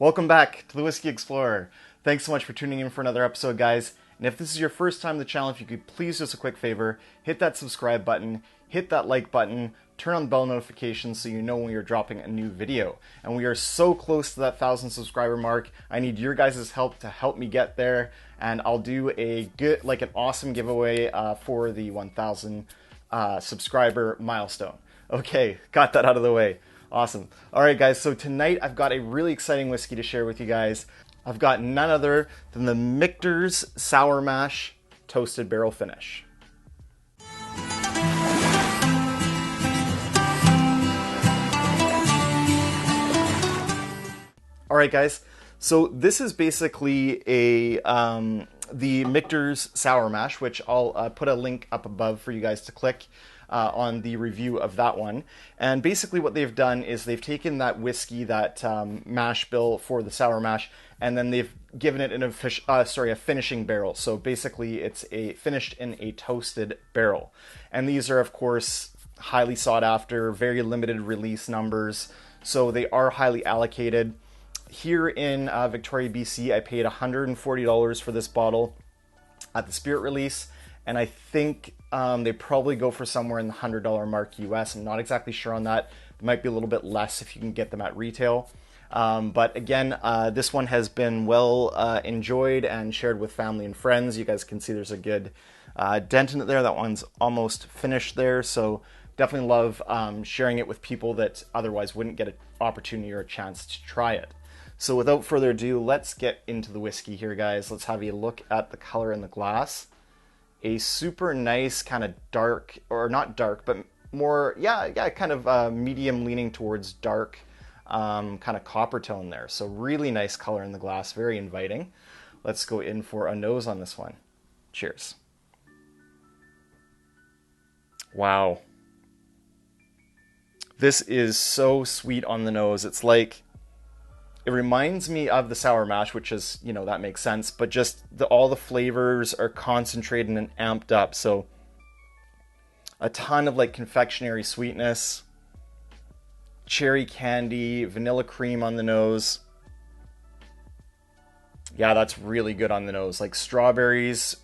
Welcome back to the Whiskey Explorer. Thanks so much for tuning in for another episode, guys. And if this is your first time to the channel, if you could please do us a quick favor, hit that subscribe button, hit that like button, turn on the bell notifications so you know when we are dropping a new video. And we are so close to that 1,000 subscriber mark. I need your guys' help to help me get there, and I'll do an awesome giveaway for the 1,000 subscriber milestone. Okay, got that out of the way. Awesome. All right, guys, so tonight I've got a really exciting whiskey to share with you guys. I've got none other than the Michter's Sour Mash Toasted Barrel Finish. All right, guys, so this is basically the Michter's Sour Mash, which I'll put a link up above for you guys to click on the review of that one. And basically what they've done is they've taken that whiskey, that mash bill for the sour mash, and then they've given it a finishing barrel. So basically it's finished in a toasted barrel. And these are, of course, highly sought after, very limited release numbers, so they are highly allocated. Here in Victoria, BC, I paid $140 for this bottle at the Spirit release, and I think they probably go for somewhere in the $100 mark US. I'm not exactly sure on that. It might be a little bit less if you can get them at retail. But again, this one has been well enjoyed and shared with family and friends. You guys can see there's a good dent in it there. That one's almost finished there. So definitely love sharing it with people that otherwise wouldn't get an opportunity or a chance to try it. So without further ado, let's get into the whiskey here, guys. Let's have a look at the color in the glass. A super nice kind of dark, or not dark, but more, kind of medium leaning towards dark, kind of copper tone there. So really nice color in the glass, very inviting. Let's go in for a nose on this one. Cheers. Wow. This is so sweet on the nose. It's like, it reminds me of the sour mash, which is, that makes sense, but just all the flavors are concentrated and amped up. So a ton of like confectionery sweetness, cherry candy, vanilla cream on the nose. Yeah, that's really good on the nose. Like strawberries,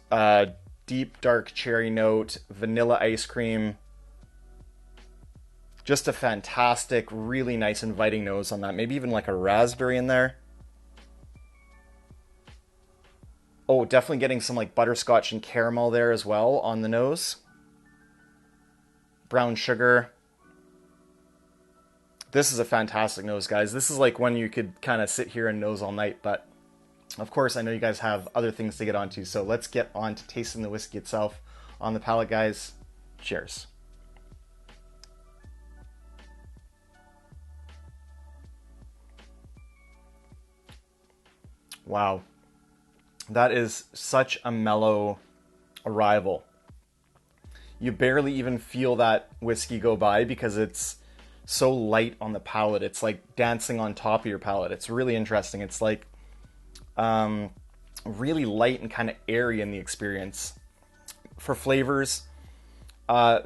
deep dark cherry note, vanilla ice cream. Just a fantastic, really nice, inviting nose on that. Maybe even like a raspberry in there. Oh, definitely getting some like butterscotch and caramel there as well on the nose. Brown sugar. This is a fantastic nose, guys. This is like one you could kind of sit here and nose all night. But of course, I know you guys have other things to get onto. So let's get on to tasting the whiskey itself on the palate, guys. Cheers. Wow, that is such a mellow arrival. You barely even feel that whiskey go by because it's so light on the palate. It's like dancing on top of your palate. It's really interesting. It's like really light and kind of airy in the experience. For flavors, I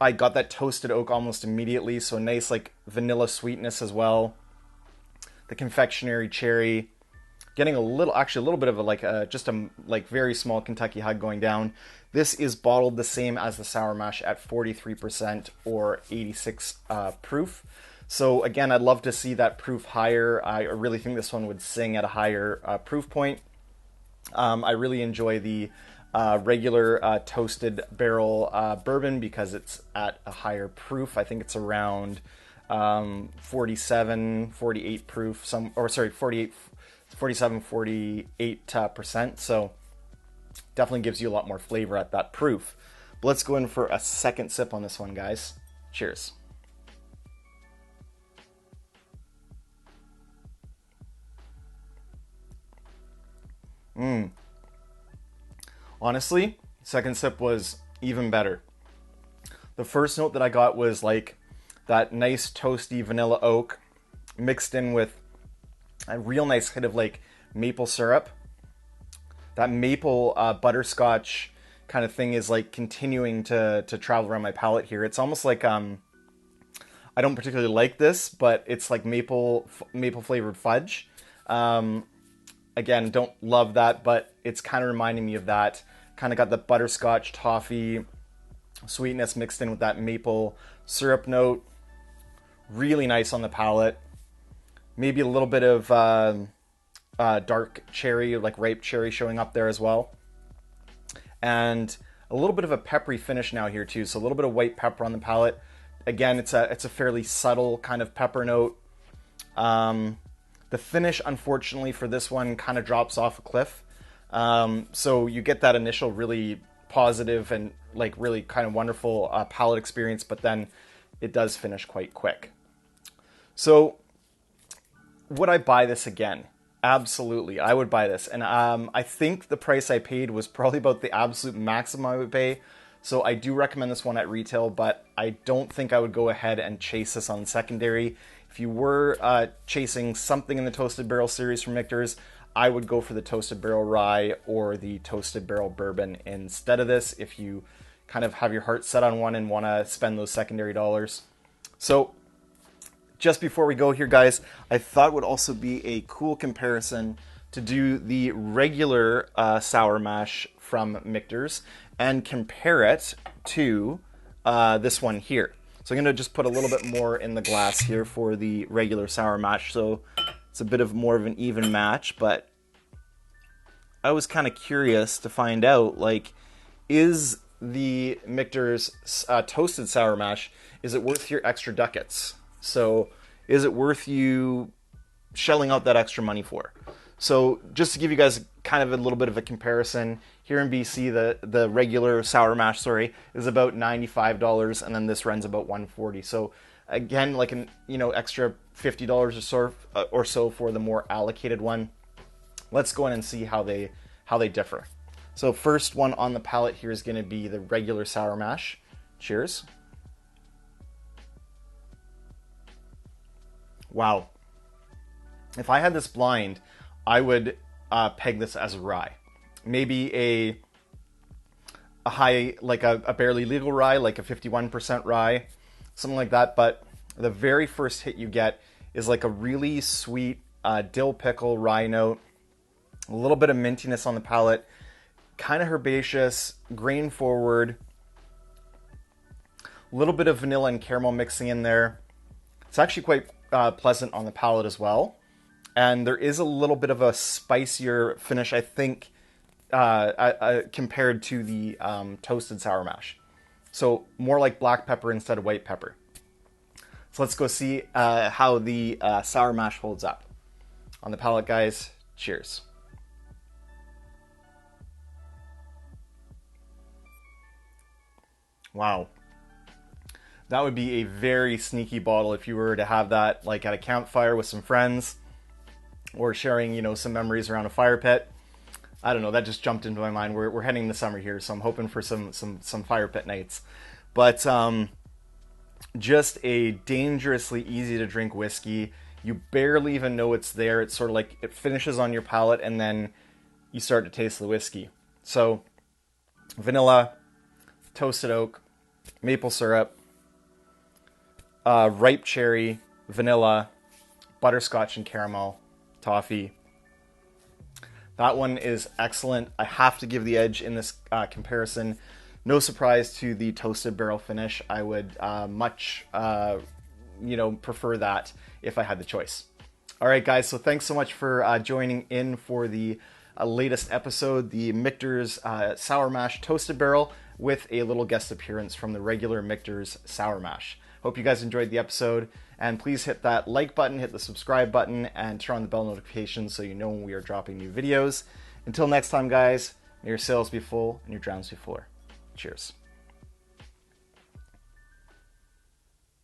got that toasted oak almost immediately, so a nice like vanilla sweetness as well. The confectionery cherry. Getting a little bit of a very small Kentucky hug going down. This is bottled the same as the sour mash at 43% or 86 proof. So again, I'd love to see that proof higher. I really think this one would sing at a higher proof point. I really enjoy the regular toasted barrel bourbon because it's at a higher proof. I think it's around 48 proof, 48%, so definitely gives you a lot more flavor at that proof. But let's go in for a second sip on this one, guys. Cheers. Honestly, second sip was even better. The first note that I got was like that nice toasty vanilla oak mixed in with a real nice hit of like maple syrup. That maple butterscotch kind of thing is like continuing to travel around my palate here. It's almost like I don't particularly like this, but it's like maple flavored fudge. Again, don't love that, but it's kind of reminding me of that. Kind of got the butterscotch toffee sweetness mixed in with that maple syrup note. Really nice on the palate. Maybe a little bit of dark cherry, like ripe cherry showing up there as well. And a little bit of a peppery finish now here too. So a little bit of white pepper on the palate. Again, it's a fairly subtle kind of pepper note. The finish, unfortunately, for this one kind of drops off a cliff. So you get that initial really positive and like really kind of wonderful palate experience, but then it does finish quite quick. So would I buy this again? Absolutely, I would buy this. And I think the price I paid was probably about the absolute maximum I would pay. So I do recommend this one at retail, but I don't think I would go ahead and chase this on secondary. If you were chasing something in the Toasted Barrel series from Michter's, I would go for the Toasted Barrel Rye or the Toasted Barrel Bourbon instead of this if you kind of have your heart set on one and want to spend those secondary dollars. So just before we go here, guys, I thought it would also be a cool comparison to do the regular sour mash from Michter's and compare it to this one here. So I'm going to just put a little bit more in the glass here for the regular sour mash, so it's a bit of more of an even match. But I was kind of curious to find out, like, is the Michter's toasted sour mash, is it worth your extra ducats? So is it worth you shelling out that extra money for? So just to give you guys kind of a little bit of a comparison, here in BC, the regular sour mash, is about $95, and then this runs about $140. So again, like an extra $50 or so for the more allocated one. Let's go in and see how they differ. So first one on the palate here is going to be the regular sour mash. Cheers. Wow. If I had this blind, I would peg this as a rye. Maybe a high, like a barely legal rye, like a 51% rye, something like that. But the very first hit you get is like a really sweet dill pickle rye note, a little bit of mintiness on the palate, kind of herbaceous, grain forward, a little bit of vanilla and caramel mixing in there. It's actually quite pleasant on the palate as well. And there is a little bit of a spicier finish, I think, compared to the toasted sour mash. So more like black pepper instead of white pepper. So let's go see how the sour mash holds up. On the palate, guys, cheers. Wow. That would be a very sneaky bottle if you were to have that like at a campfire with some friends, or sharing, some memories around a fire pit. I don't know, that just jumped into my mind. We're heading the summer here, so I'm hoping for some fire pit nights. But just a dangerously easy to drink whiskey. You barely even know it's there. It's sort of like it finishes on your palate and then you start to taste the whiskey. So vanilla, toasted oak, maple syrup, ripe cherry, vanilla, butterscotch and caramel, toffee. That one is excellent. I have to give the edge in this comparison. No surprise to the toasted barrel finish. I would much prefer that if I had the choice. All right, guys. So thanks so much for joining in for the latest episode, the Michter's Sour Mash Toasted Barrel, with a little guest appearance from the regular Michter's Sour Mash. Hope you guys enjoyed the episode, and please hit that like button, hit the subscribe button, and turn on the bell notifications so you know when we are dropping new videos. Until next time, guys, may your sails be full and your drowns be fuller. Cheers.